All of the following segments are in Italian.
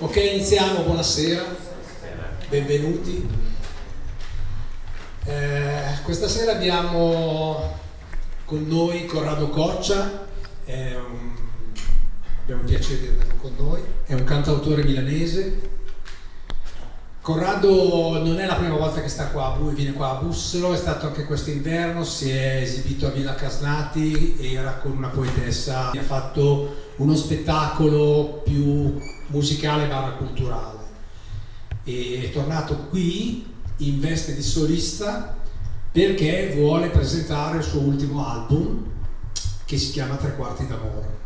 Ok, iniziamo, buonasera, benvenuti. Questa sera abbiamo con noi Corrado Coccia, abbiamo il piacere di averlo con noi, è un cantautore milanese. Corrado non è la prima volta che sta qua, lui viene qua a Bussero, è stato anche quest'inverno, si è esibito a Villa Casnati, era con una poetessa, ha fatto uno spettacolo più musicale barra culturale. E è tornato qui in veste di solista perché vuole presentare il suo ultimo album che si chiama Tre quarti d'amore.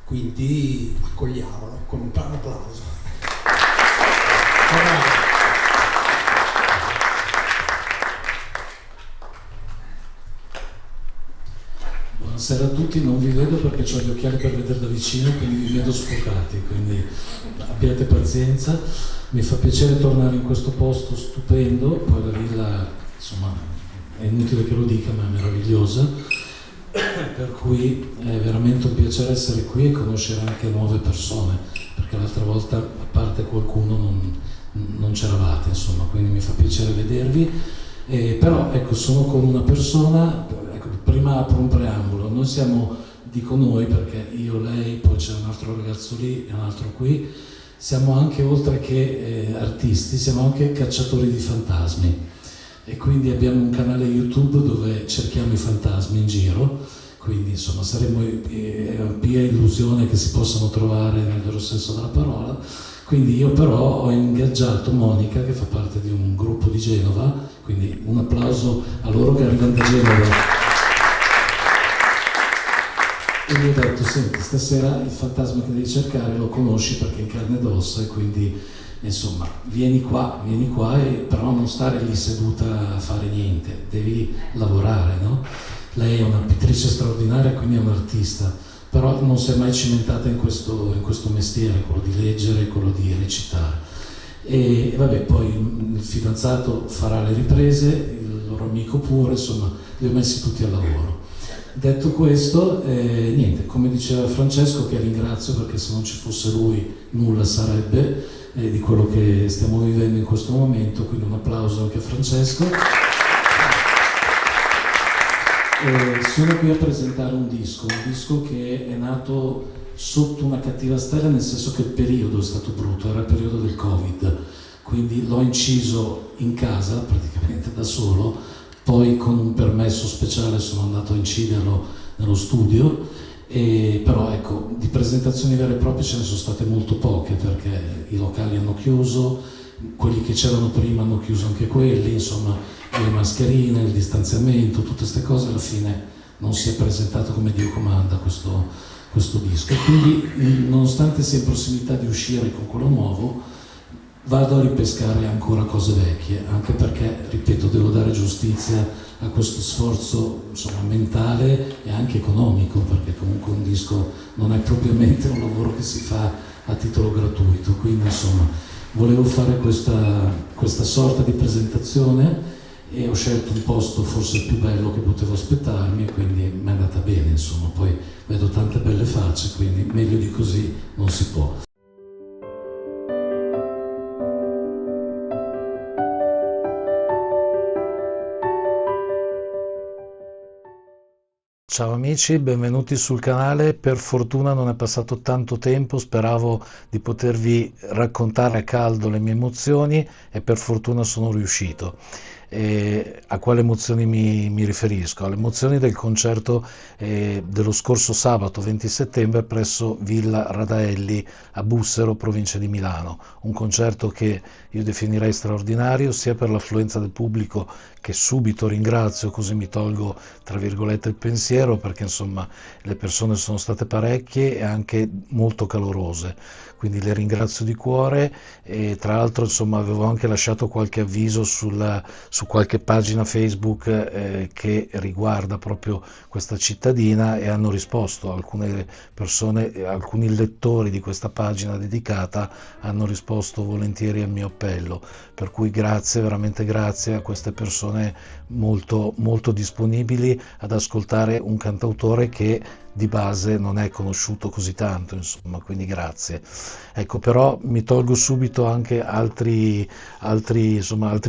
Quindi accogliamolo con un applauso. Buonasera a tutti, non vi vedo perché ho gli occhiali per vedere da vicino, quindi vi vedo sfocati, quindi abbiate pazienza. Mi fa piacere tornare in questo posto stupendo, poi la villa, insomma, è inutile che lo dica, ma è meravigliosa, per cui è veramente un piacere essere qui e conoscere anche nuove persone, perché l'altra volta, a parte qualcuno, non c'eravate, insomma, quindi mi fa piacere vedervi. Però ecco, sono con una persona, ecco, prima apro un preambolo, noi siamo, dico noi perché io, lei, poi c'è un altro ragazzo lì e un altro qui, siamo anche, oltre che artisti, siamo anche cacciatori di fantasmi, e quindi abbiamo un canale YouTube dove cerchiamo i fantasmi in giro, quindi insomma saremo pia illusione che si possano trovare nel vero senso della parola. Quindi io però ho ingaggiato Monica, che fa parte di un gruppo di Genova, quindi un applauso a loro che arrivano da Genova. E gli ho detto, senti, stasera il fantasma che devi cercare lo conosci perché è in carne ed ossa, e quindi insomma vieni qua, però non stare lì seduta a fare niente, devi lavorare, no? Lei è una pittrice straordinaria, quindi è un'artista, però non si è mai cimentata in questo mestiere, quello di leggere, quello di recitare. E vabbè, poi il fidanzato farà le riprese, il loro amico pure, insomma, li ho messi tutti al lavoro. Detto questo, niente, come diceva Francesco, che ringrazio perché se non ci fosse lui nulla sarebbe di quello che stiamo vivendo in questo momento, quindi un applauso anche a Francesco. Sono qui a presentare un disco che è nato sotto una cattiva stella, nel senso che il periodo è stato brutto, era il periodo del Covid, quindi l'ho inciso in casa praticamente da solo, poi con un permesso speciale sono andato a inciderlo nello studio, però ecco, di presentazioni vere e proprie ce ne sono state molto poche perché i locali hanno chiuso, quelli che c'erano prima hanno chiuso anche quelli, insomma, le mascherine, il distanziamento, tutte queste cose, alla fine non si è presentato come Dio comanda questo disco. E quindi, nonostante sia in prossimità di uscire con quello nuovo, vado a ripescare ancora cose vecchie, anche perché, ripeto, devo dare giustizia a questo sforzo, insomma, mentale e anche economico, perché comunque un disco non è propriamente un lavoro che si fa a titolo gratuito, quindi insomma volevo fare questa sorta di presentazione e ho scelto un posto forse più bello che potevo aspettarmi, e quindi mi è andata bene, insomma, poi vedo tante belle facce, quindi meglio di così non si può. Ciao amici, benvenuti sul canale. Per fortuna non è passato tanto tempo, speravo di potervi raccontare a caldo le mie emozioni e per fortuna sono riuscito. A quali emozioni mi riferisco? Alle emozioni del concerto dello scorso sabato 20 settembre presso Villa Radaelli a Bussero, provincia di Milano. Un concerto che io definirei straordinario sia per l'affluenza del pubblico, che subito ringrazio, così mi tolgo tra virgolette il pensiero, perché insomma le persone sono state parecchie e anche molto calorose, quindi le ringrazio di cuore. E tra l'altro insomma avevo anche lasciato qualche avviso su qualche pagina Facebook che riguarda proprio questa cittadina, e hanno risposto alcune persone, alcuni lettori di questa pagina dedicata hanno risposto volentieri al mio appello, per cui grazie, veramente grazie a queste persone molto, molto disponibili ad ascoltare un cantautore che di base non è conosciuto così tanto, insomma, quindi grazie. Ecco, però mi tolgo subito anche altri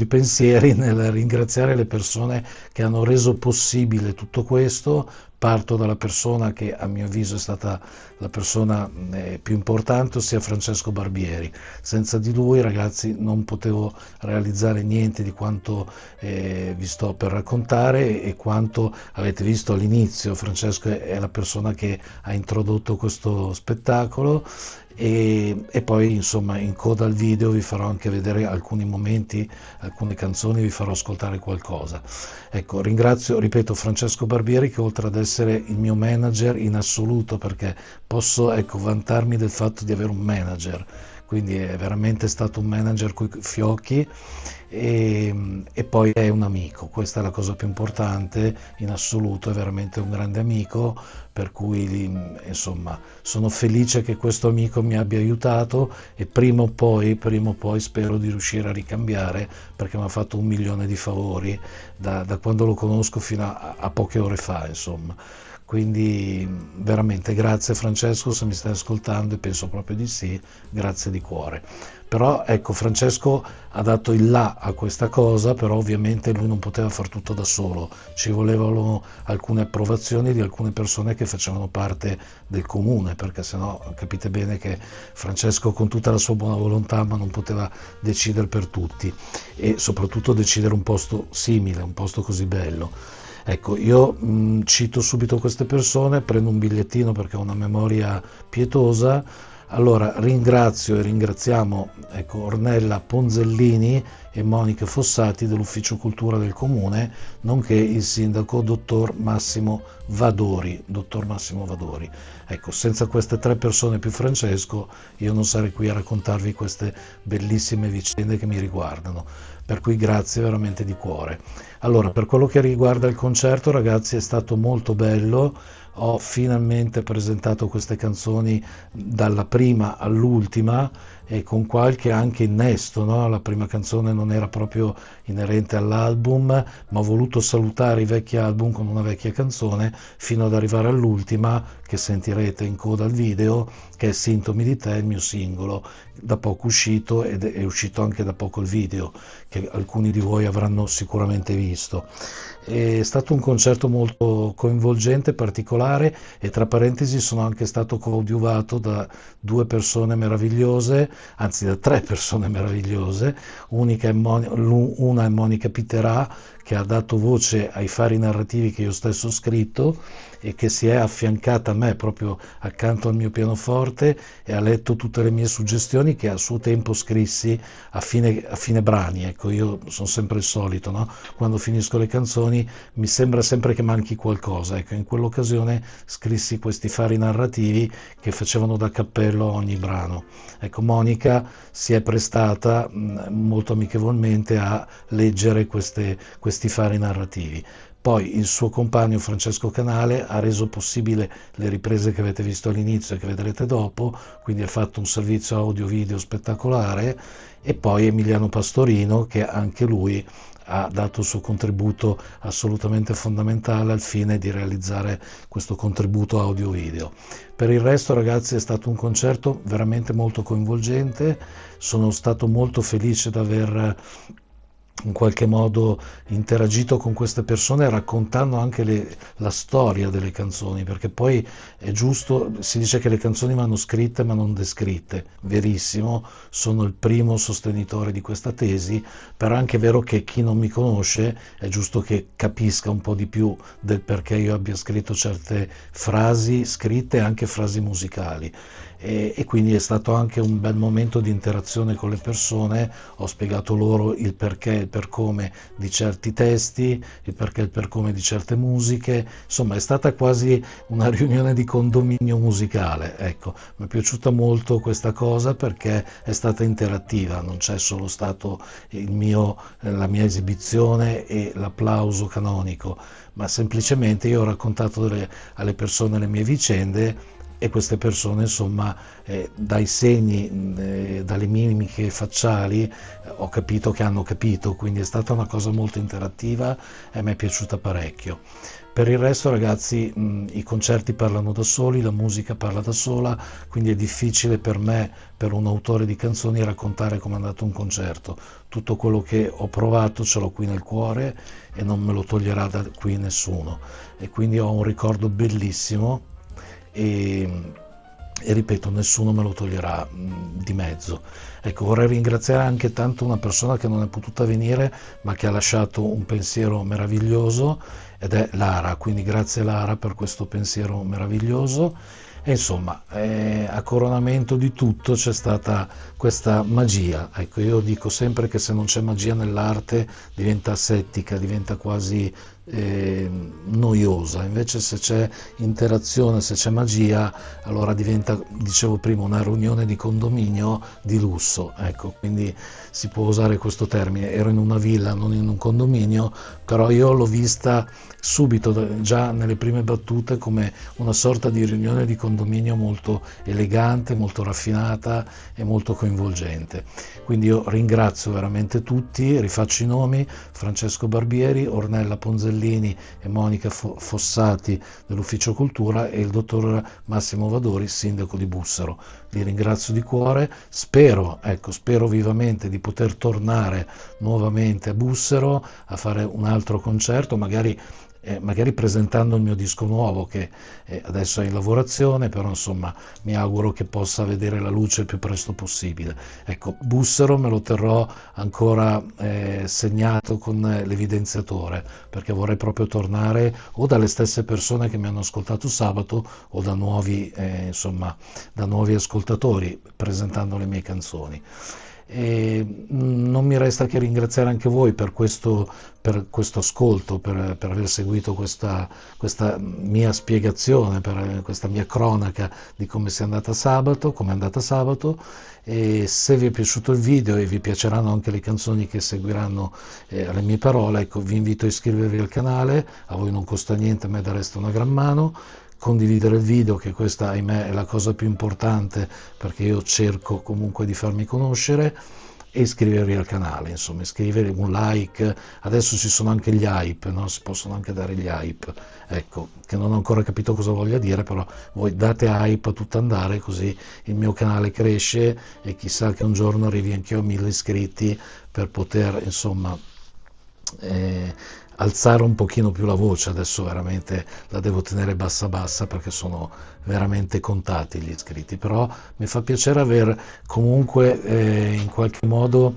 pensieri nel ringraziare le persone che hanno reso possibile tutto questo. Parto dalla persona che a mio avviso è stata la persona più importante, ossia Francesco Barbieri. Senza di lui, ragazzi, non potevo realizzare niente di quanto vi sto per raccontare e quanto avete visto all'inizio. Francesco è la persona che ha introdotto questo spettacolo e poi insomma in coda al video vi farò anche vedere alcuni momenti, alcune canzoni, vi farò ascoltare qualcosa. Ecco, ringrazio, ripeto, Francesco Barbieri, che oltre ad essere il mio manager in assoluto, perché posso, ecco, vantarmi del fatto di avere un manager, quindi è veramente stato un manager coi fiocchi, e poi è un amico, questa è la cosa più importante in assoluto, è veramente un grande amico, per cui insomma sono felice che questo amico mi abbia aiutato e prima o poi spero di riuscire a ricambiare, perché mi ha fatto 1.000.000 di favori da quando lo conosco fino a poche ore fa, insomma. Quindi veramente grazie Francesco, se mi stai ascoltando, e penso proprio di sì, grazie di cuore. Però ecco, Francesco ha dato il là a questa cosa, però ovviamente lui non poteva far tutto da solo, ci volevano alcune approvazioni di alcune persone che facevano parte del comune, perché sennò capite bene che Francesco, con tutta la sua buona volontà, ma non poteva decidere per tutti, e soprattutto decidere un posto simile, un posto così bello. Ecco, io cito subito queste persone, prendo un bigliettino perché ho una memoria pietosa. Allora ringrazio e ringraziamo, ecco, Ornella Ponzellini e Monica Fossati dell'Ufficio Cultura del Comune, nonché il sindaco dottor Massimo Vadori. Ecco, senza queste tre persone più Francesco, io non sarei qui a raccontarvi queste bellissime vicende che mi riguardano. Per cui grazie veramente di cuore. Allora, per quello che riguarda il concerto, ragazzi, è stato molto bello. Ho finalmente presentato queste canzoni dalla prima all'ultima e con qualche anche innesto, no? La prima canzone non era proprio inerente all'album, ma ho voluto salutare i vecchi album con una vecchia canzone fino ad arrivare all'ultima, che sentirete in coda al video, che è Sintomi di te, il mio singolo, da poco uscito, ed è uscito anche da poco il video, che alcuni di voi avranno sicuramente visto. È stato un concerto molto coinvolgente, particolare, e tra parentesi sono anche stato coadiuvato da due persone meravigliose, anzi da tre persone meravigliose. Una è Monica Piterà, che ha dato voce ai fari narrativi che io stesso ho scritto e che si è affiancata a me proprio accanto al mio pianoforte e ha letto tutte le mie suggestioni che a suo tempo scrissi a fine brani. Ecco, io sono sempre il solito, no? Quando finisco le canzoni mi sembra sempre che manchi qualcosa. Ecco, in quell'occasione scrissi questi fari narrativi che facevano da cappello a ogni brano. Ecco, Monica si è prestata molto amichevolmente a leggere questi fari narrativi. Poi il suo compagno Francesco Canale ha reso possibile le riprese che avete visto all'inizio e che vedrete dopo, quindi ha fatto un servizio audio-video spettacolare, e poi Emiliano Pastorino, che anche lui ha dato il suo contributo assolutamente fondamentale al fine di realizzare questo contributo audio-video. Per il resto, ragazzi, è stato un concerto veramente molto coinvolgente, sono stato molto felice di aver in qualche modo interagito con queste persone, raccontando anche la storia delle canzoni, perché poi è giusto, si dice che le canzoni vanno scritte ma non descritte, verissimo, sono il primo sostenitore di questa tesi, però è anche vero che chi non mi conosce è giusto che capisca un po' di più del perché io abbia scritto certe frasi scritte e anche frasi musicali. E quindi è stato anche un bel momento di interazione con le persone, ho spiegato loro il perché e il per come di certi testi, il perché e il per come di certe musiche, insomma è stata quasi una riunione di condominio musicale, ecco, mi è piaciuta molto questa cosa perché è stata interattiva, non c'è solo stato la mia esibizione e l'applauso canonico, ma semplicemente io ho raccontato alle persone le mie vicende, e queste persone, insomma, dai segni, dalle mimiche facciali, ho capito che hanno capito, quindi è stata una cosa molto interattiva e mi è piaciuta parecchio. Per il resto, ragazzi, i concerti parlano da soli, la musica parla da sola, quindi è difficile per me, per un autore di canzoni, raccontare come è andato un concerto. Tutto quello che ho provato ce l'ho qui nel cuore e non me lo toglierà da qui nessuno. E quindi ho un ricordo bellissimo e ripeto, nessuno me lo toglierà di mezzo. Ecco, vorrei ringraziare anche tanto una persona che non è potuta venire, ma che ha lasciato un pensiero meraviglioso, ed è Lara, quindi grazie Lara per questo pensiero meraviglioso. E insomma, a coronamento di tutto c'è stata questa magia. Ecco, io dico sempre che se non c'è magia nell'arte diventa asettica, diventa quasi noiosa. Invece se c'è interazione, se c'è magia, allora diventa, dicevo prima, una riunione di condominio di lusso. Ecco, quindi si può usare questo termine. Ero in una villa, non in un condominio, però io l'ho vista subito, già nelle prime battute, come una sorta di riunione di condominio molto elegante, molto raffinata e molto coinvolgente. Quindi io ringrazio veramente tutti, rifaccio i nomi: Francesco Barbieri, Ornella Ponzellini e Monica Fossati dell'Ufficio Cultura e il dottor Massimo Vadori, sindaco di Bussero. Li ringrazio di cuore, spero vivamente di poter tornare nuovamente a Bussero a fare un altro concerto, magari presentando il mio disco nuovo, che adesso è in lavorazione, però insomma mi auguro che possa vedere la luce il più presto possibile. Ecco, Bussero me lo terrò ancora segnato con l'evidenziatore, perché vorrei proprio tornare o dalle stesse persone che mi hanno ascoltato sabato o da nuovi ascoltatori, presentando le mie canzoni. E non mi resta che ringraziare anche voi per questo ascolto, per aver seguito questa mia spiegazione, per questa mia cronaca di come è andata sabato. E se vi è piaciuto il video e vi piaceranno anche le canzoni che seguiranno alle mie parole, ecco, vi invito a iscrivervi al canale. A voi non costa niente, a me dareste una gran mano. Condividere il video, che questa, ahimè, è la cosa più importante, perché io cerco comunque di farmi conoscere, e iscrivervi al canale, insomma, iscrivervi, un like. Adesso ci sono anche gli hype, no? Si possono anche dare gli hype, ecco, che non ho ancora capito cosa voglia dire, però voi date hype a tutto andare, così il mio canale cresce e chissà che un giorno arrivi anch'io a 1000 iscritti, per poter, insomma, alzare un pochino più la voce. Adesso veramente la devo tenere bassa perché sono veramente contati gli iscritti, però mi fa piacere aver comunque in qualche modo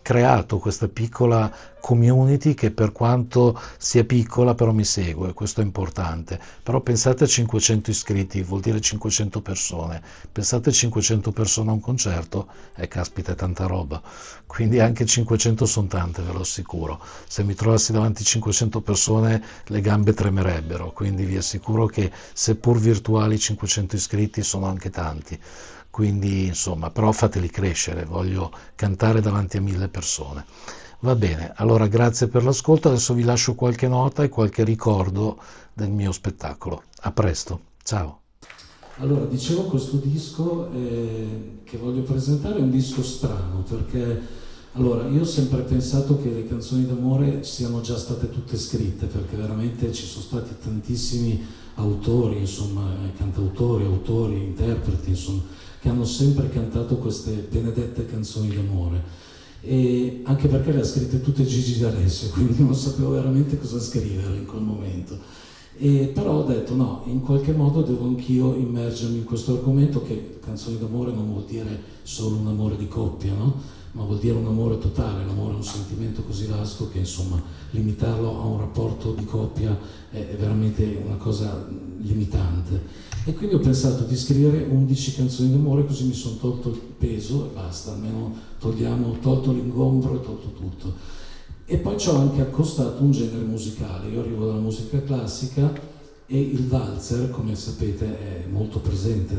creato questa piccola community che, per quanto sia piccola, però mi segue. Questo è importante. Però pensate a 500 iscritti, vuol dire 500 persone. Pensate a 500 persone a un concerto, caspita, è tanta roba. Quindi anche 500 sono tante, ve lo assicuro. Se mi trovassi davanti 500 persone le gambe tremerebbero, quindi vi assicuro che, seppur virtuali, 500 iscritti sono anche tanti. Quindi insomma, però fateli crescere, voglio cantare davanti a 1000 persone. Va bene, allora grazie per l'ascolto, adesso vi lascio qualche nota e qualche ricordo del mio spettacolo. A presto, ciao. Allora, dicevo, questo disco che voglio presentare è un disco strano, perché allora io ho sempre pensato che le canzoni d'amore siano già state tutte scritte, perché veramente ci sono stati tantissimi autori, insomma, cantautori, autori, interpreti, insomma, che hanno sempre cantato queste benedette canzoni d'amore, e anche perché le ha scritte tutte Gigi D'Alessio, quindi non sapevo veramente cosa scrivere in quel momento. Però ho detto no, in qualche modo devo anch'io immergermi in questo argomento, che canzoni d'amore non vuol dire solo un amore di coppia, no? Ma vuol dire un amore totale. L'amore è un sentimento così vasto che, insomma, limitarlo a un rapporto di coppia è veramente una cosa limitante. E quindi ho pensato di scrivere 11 canzoni d'amore, così mi sono tolto il peso e basta, almeno ho tolto l'ingombro e tolto tutto. E poi ci ho anche accostato un genere musicale. Io arrivo dalla musica classica e il valzer, come sapete, è molto presente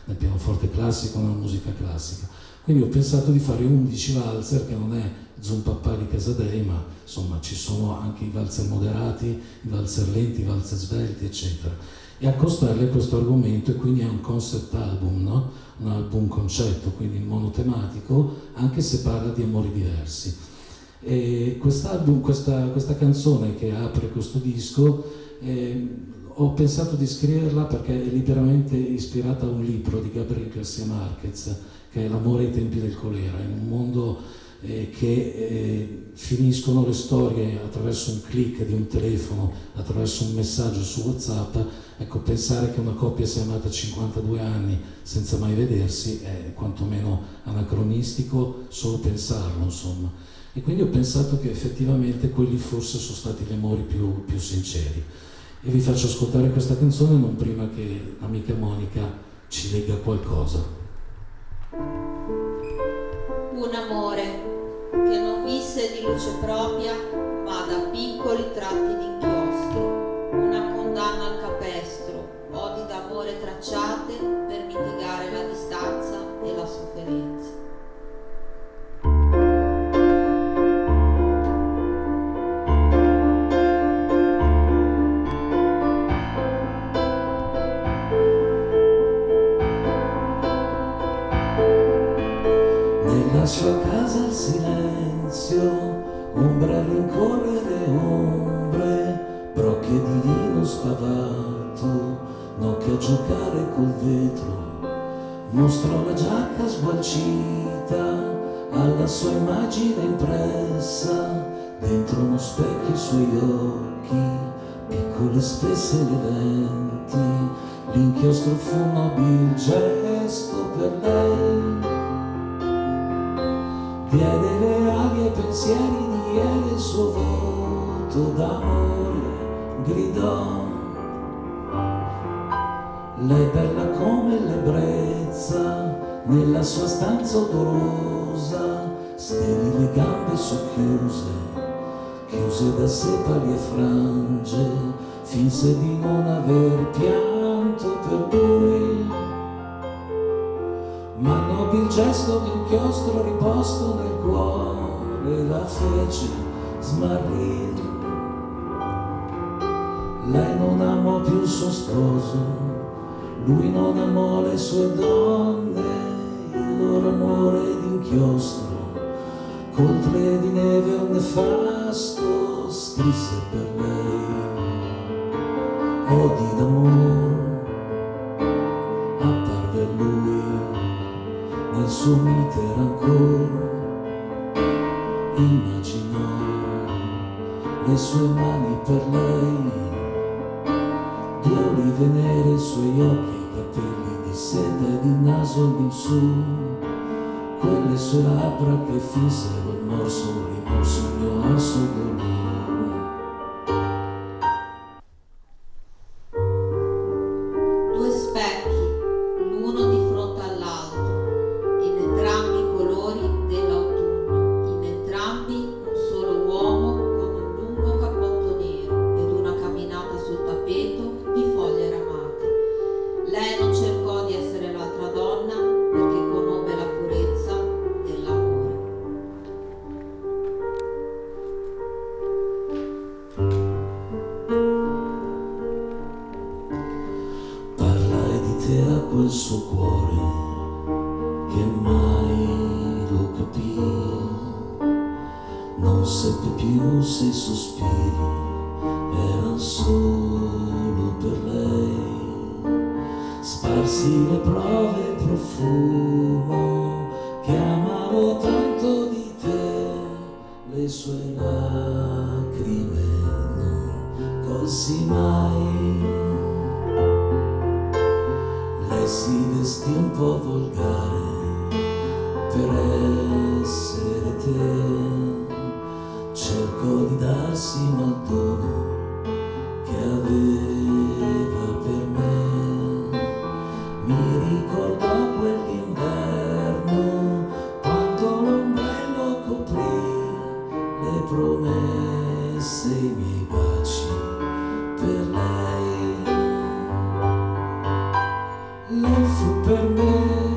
nel pianoforte classico, nella musica classica. Quindi ho pensato di fare 11 valzer, che non è Zumpappà di Casadei, ma insomma ci sono anche i valzer moderati, i valzer lenti, i valzer svelti, eccetera, e accostarli a questo argomento, e quindi è un concept album, no? Un album concetto, quindi monotematico, anche se parla di amori diversi. E quest'album, questa canzone che apre questo disco, ho pensato di scriverla perché è liberamente ispirata a un libro di Gabriel García Márquez, che è L'amore ai tempi del colera, in un mondo che finiscono le storie attraverso un click di un telefono, attraverso un messaggio su WhatsApp. Ecco, pensare che una coppia sia amata 52 anni senza mai vedersi è quantomeno anacronistico, solo pensarlo, insomma. E quindi ho pensato che effettivamente quelli forse sono stati gli amori più sinceri. E vi faccio ascoltare questa canzone non prima che l'amica Monica ci legga qualcosa. Un amore che non visse di luce propria, ma da piccoli tratti d'inchiostro, una condanna al capestro, odi d'amore tracciate per mitigare la distanza e la sofferenza. Nella sua casa il silenzio, ombre a rincorrere ombre, brocche di vino spavato, nocche a giocare col vetro. Mostrò la giacca sgualcita alla sua immagine impressa, dentro uno specchio i suoi occhi, piccole spesse le lenti, l'inchiostro fu un nobile gesto per lei. Diede le ali ai pensieri di ieri, il suo voto d'amore gridò. Lei bella come l'ebbrezza, nella sua stanza odorosa, steli le gambe socchiuse, chiuse da sepali e frange, finse di non aver pianto per lui. Ma nobile gesto d'inchiostro riposto nel cuore la fece smarrire. Lei non amò più il suo sposo, lui non amò le sue donne, il loro amore d'inchiostro, col tre di neve un nefasto scrisse per lei. Odi d'amore apparve a lui nel suo mite rancor, immaginò le sue mani per lei, due olive nere, i suoi occhi, i capelli di seta ed il naso all'insù, quelle sue labbra che finsero il morso, rimorso, il mio arso dolore. Due specchi, l'uno di fronte all'altro, in entrambi i colori dell'autunno, in entrambi un solo uomo con un lungo cappotto nero ed una camminata sul tappeto di foglie ramate. Lei non cercò di essere l'altra donna perché conobbe la purezza dell'amore. Parlai di te a quel suo cuore che mai lo capì, non seppe più se i sospiri eran solo per lei. Sparsi le prove e profumo che amavo tanto di te, le sue lacrime non colsi mai. Lei si vestì un po' volgare per essere te, cercò di darsi mal dono che aveva per me. Mi ricordò quell'inverno quando l'ombrello coprì le promesse, i miei baci per lei. Lei fu per me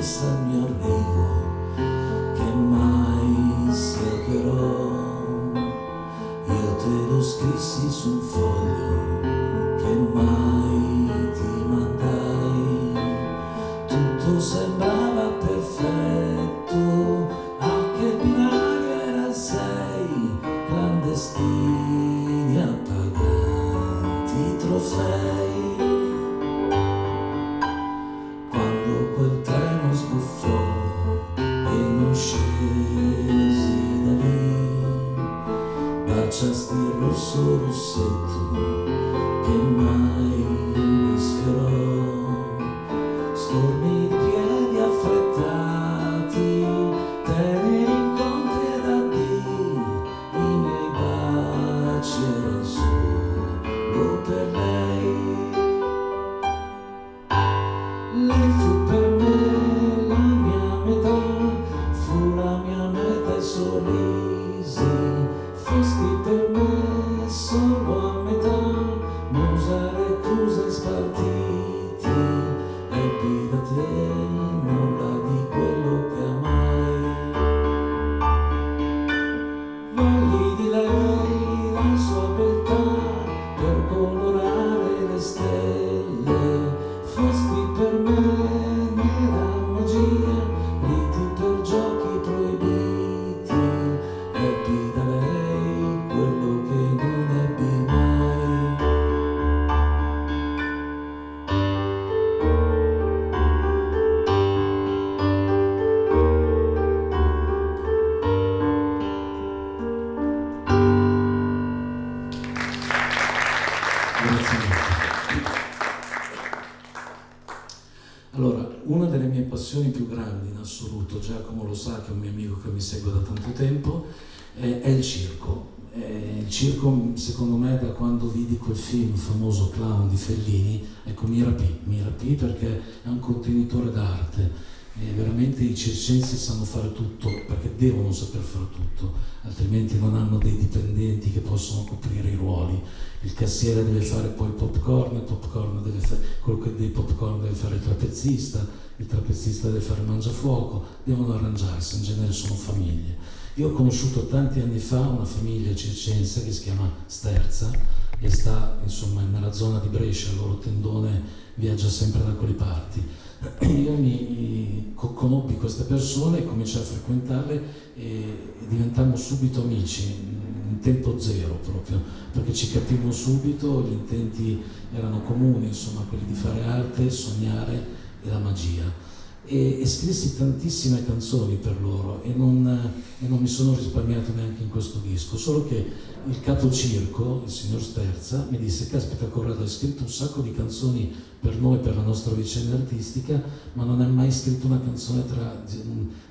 questa è il mio arrivo, che mai siecherò. Io te lo scrissi su un foglio, che mai ti mandai. Tutto sembrava perfetto, a che binario era sei, clandestini appaganti trofei. Quando quel treno sbuffò e non scesi da lì, baciasti il rosso rossetto che mai mi sfiorò. Stormi di piedi affrettati, teneri incontri ed addii, i miei baci erano solo per lei. Lei fu per me la mia metà, fu la mia meta e sorrisi, fosti per me solo a metà, musare accuse spartiti, ebbi da te nulla di quello che amai. Vogli di lei la sua beltà per colorare le stelle, fosti per me nera magia, riti per giochi proibiti, ebbi da lei quello che non ebbi mai. Grazie mille. Allora, una delle mie passioni più grandi in assoluto, Giacomo lo sa che è un mio amico che mi segue da tanto tempo, è il circo. Il circo, secondo me, da quando vidi quel film famoso Clown di Fellini, ecco, mi rapì perché è un contenitore d'arte. E veramente i circensi sanno fare tutto, perché devono saper fare tutto, altrimenti non hanno dei dipendenti che possono coprire i ruoli. Il cassiere deve fare poi il popcorn deve fare quello che dei popcorn deve fare il trapezista deve fare il mangiafuoco, devono arrangiarsi, in genere sono famiglie. Io ho conosciuto tanti anni fa una famiglia circense che si chiama Sterza e sta insomma nella zona di Brescia, il loro tendone viaggia sempre da quelle parti. Io conobbi queste persone, cominciai a frequentarle e diventammo subito amici, in tempo zero proprio, perché ci capimmo subito, gli intenti erano comuni, insomma quelli di fare arte, sognare e la magia. E scrissi tantissime canzoni per loro e non mi sono risparmiato neanche in questo disco, solo che il capo circo, il signor Sterza, mi disse: caspita Corrado, hai scritto un sacco di canzoni per noi, per la nostra vicenda artistica, ma non hai mai scritto una canzone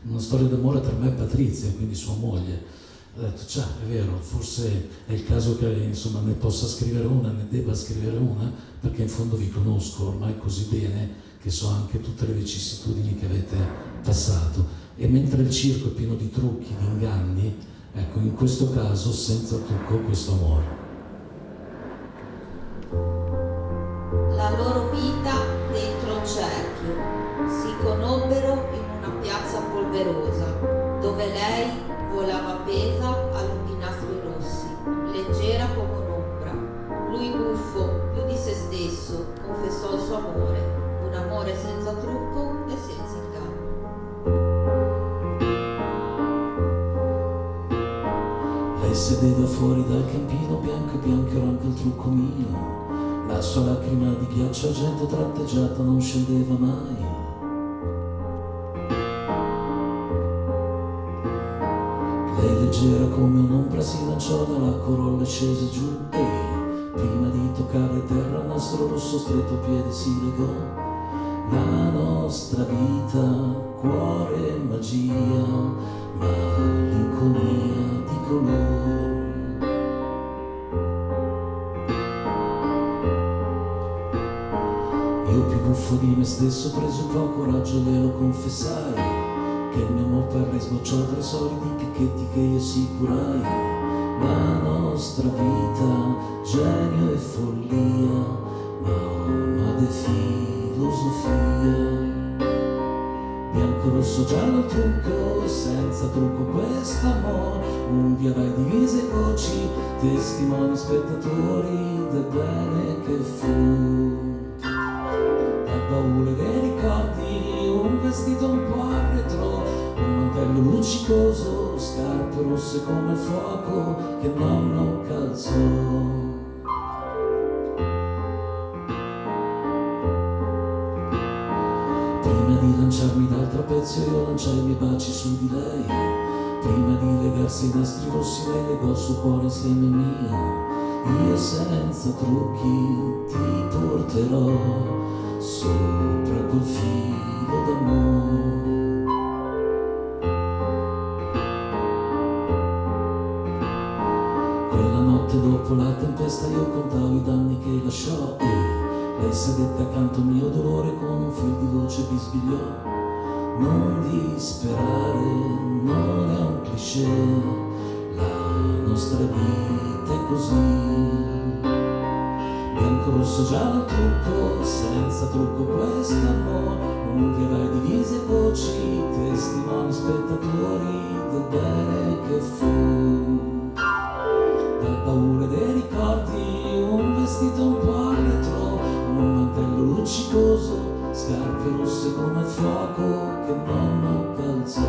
una storia d'amore tra me e Patrizia, quindi sua moglie. Ho detto, già, è vero, forse è il caso che insomma ne possa scrivere una, ne debba scrivere una, perché in fondo vi conosco ormai così bene che so anche tutte le vicissitudini che avete passato. E mentre il circo è pieno di trucchi, di inganni, ecco, in questo caso senza trucco questo amore. La loro vita dentro un cerchio. Si conobbero in una piazza polverosa, dove lei volava appesa a lunghinastri rossi, leggera come un'ombra. Lui buffo, più di se stesso, confessò il suo amore, un amore senza trucco e senza inganno. Lei sedeva fuori dal campino, bianco e bianco era anche il trucco mio. La sua lacrima di ghiaccio argento tratteggiata non scendeva mai. Lei leggera come un'ombra si lanciò dalla corolla e scese giù e prima di toccare terra il nostro rosso stretto piede si legò. La nostra vita, cuore e magia, malinconia di colore. Io più buffo di me stesso presi un po' coraggio e le lo confessai, che il mio amor per lei sbocciò tra i solidi picchetti che io assicurai. La nostra vita, genio e follia, mamma de filosofia, bianco, rosso, giallo il trucco, senza trucco quest'amore, un via vai divise e voci, testimoni, spettatori del bene che fu. Da baule dei ricordi, un vestito un po' a retro, un mantello luccicoso, scarpe rosse come il fuoco che nonno calzò. Prima di lanciarmi dal trapezio io lanciai i miei baci su di lei, prima di legarsi i nastri rossi lei legò il suo cuore insieme al mio. Io senza trucchi ti porterò sopra quel filo d'amore. Quella notte dopo la tempesta io contavo i danni che lasciò e lei sedette accanto al mio dolore con un fil di voce bisbigliò. Non disperare, non è un cliché, la nostra vita è così. Bianco, rosso, giallo il trucco, senza trucco quest'amore, un via vai divise e voci, testimoni, spettatori del bene che fu. Dal baule dei ricordi, un vestito un po' a retro, un mantello luccicoso, scarpe rosse come il fuoco che nonno calzò.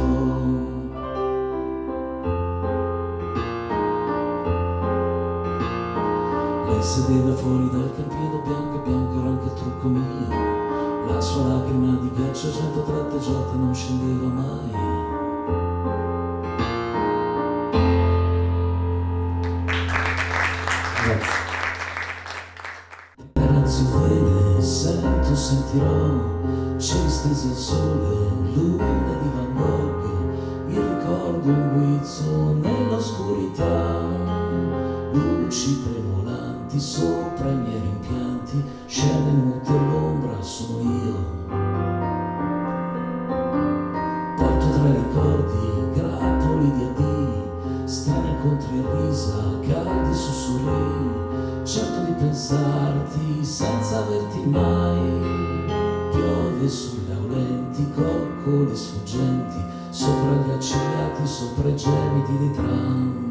Lei sedeva fuori dal campino, bianco e bianco era anche il trucco mio, la sua lacrima di ghiaccio 103 tratteggiate non scendeva mai. Razzuele, sento, sentirò, cieli stesi al sole, luna di Van Gogh, il ricordo un guizzo nell'oscurità, luci tremolanti sopra i miei rimpianti, scene mute all'ombra sono io. Porto tra i ricordi, grappoli di addii, strani incontri e risa, caldi sussurri, certo di pensarti senza averti mai. Piove sulle aulenti, coccole sfuggenti, sopra gli accigliati, sopra i gemiti dei tram.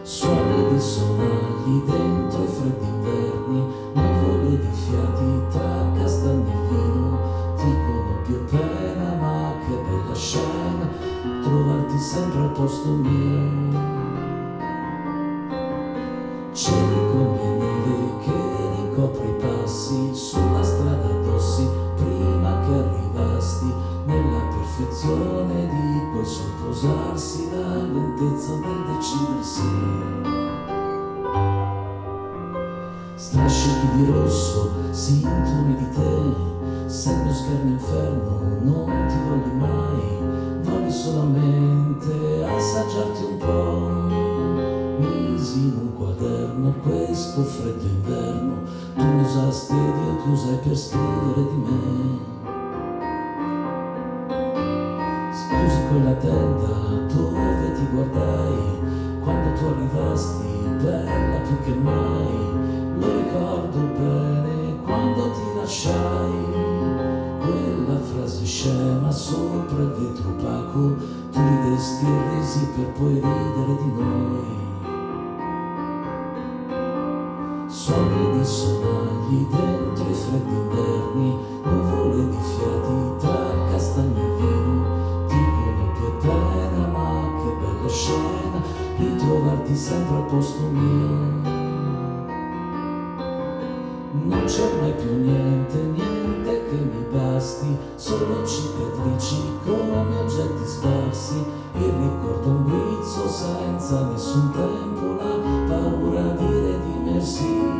Suoni di sonagli dentro i freddi inverni, nuvole di fiati tra castagni e vino, dicono più appena ma che bella scena, trovarti sempre al posto mio. Cieli con mia neve che ricopre i passi sulla strada addossi prima che arrivasti nella perfezione di quel sopposarsi, la lentezza del decidersi. Strascichi di rosso, sintomi di te, sei il mio schermo inferno, non ti voglio mai, voglio solamente assaggiarti un po'. Misi in un quaderno questo freddo inverno, tu mi usasti ed io ti usai per scrivere di me. Scusi quella tenda dove ti guardai quando tu arrivasti, bella più che mai, lo ricordo bene quando ti lasciai. Quella frase scema sopra il vetro opaco, tu ridesti e risi per poi ridere di noi. Suoni di sonagli dentro i freddi inverni, nuvole di fiati tra castagni e vino, dicono più appena ma che bella scena, ritrovarti sempre al posto mio. Non c'è mai più niente, niente che mi basti, solo cicatrici come oggetti sparsi, il ricordo un guizzo senza nessun tempo, la paura di redimersi.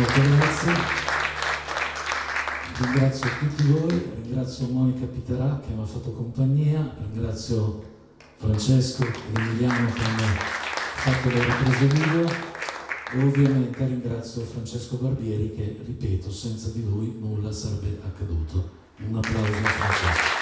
Grazie. Ringrazio tutti voi, ringrazio Monica Piterà che mi ha fatto compagnia, ringrazio Francesco ed Emiliano che hanno fatto le riprese video, E ovviamente ringrazio Francesco Barbieri che, ripeto, senza di lui nulla sarebbe accaduto. Un applauso a Francesco.